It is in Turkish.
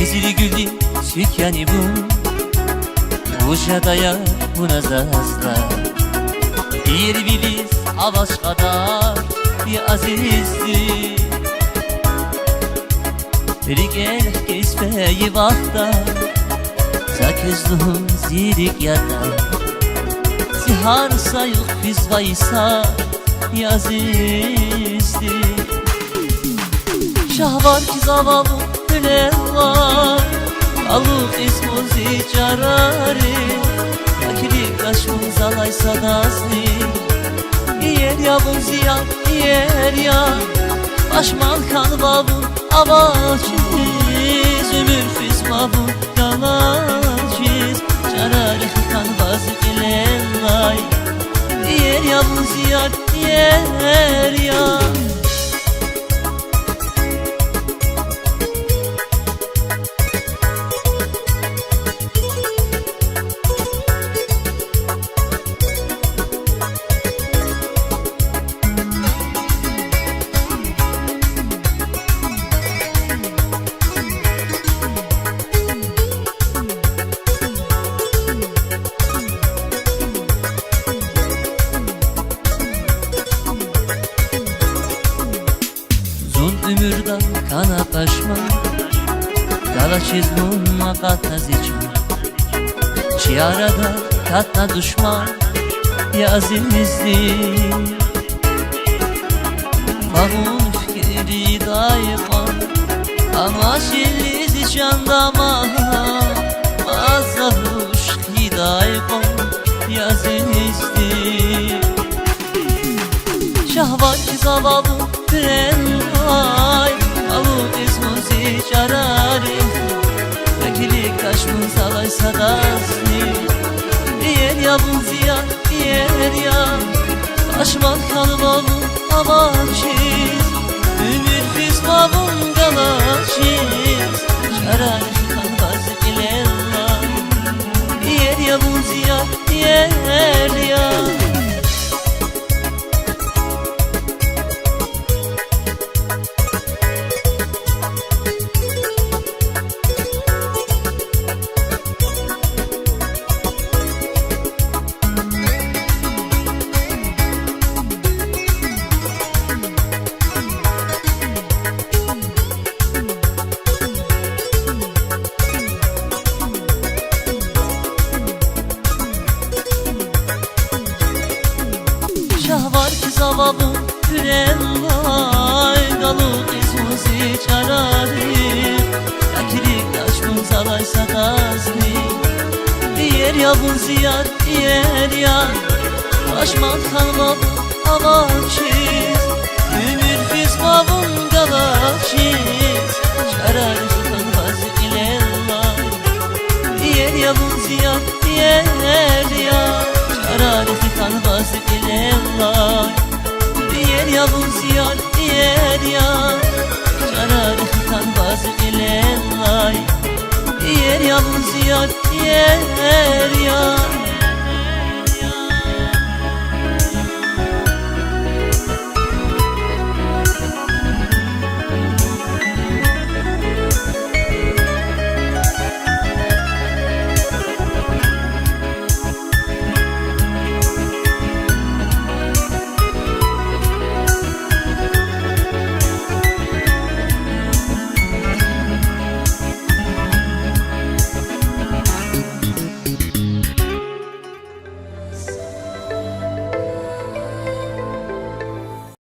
Gizli gülü tükeni bu Uşadaya buna zazda Bir biliz avaç kadar bir azizdi Riger kesmeyi vakta Zaközluğun zirik yada Zihar sayık biz vaysa bir azizdi Şah var ki zavallı var Alık izmuzi carari Akili kaşmuz alaysa dazli Yer ya bu ziyan yer ya Başmal kan babun avaçiz Ömür fiz babun yalaçiz Carari kan bazı ilenlay Yer ya bu ziyan yer ya Ömürden kanatlaşma Dala çizmun makatnaz için Çiarada katna düşman Ya azimizdi Mahun fikri daima Ama şilliz içandama Mazavuş hidaykom Ya azimizdi Şahvaki zavallı Ay, alık izmuzi carari Vekili kaşmuz alaysa dazli Yer ya bu ziyan yer ya Aşman kalbabun avaçiz Ümür fiz babun galaçiz Carari kalbaz ilerla Yer ya bu ziyan yer ya Şah var ki zavabı Pürellay Galık izmuzi carari Yakilik aşkımız alaysa gazli Yer ya bu ziyar yer ya Başman kalbabı avaçiz Ümür fiz babun galaçiz Carari kalbaz ilellay Yer ya bu ziyar yer ya Carari kalbaz ilellay Yer ya bu ziyar yer ya Carari kalbaz ilellay Yer ya bu ziyar yer ya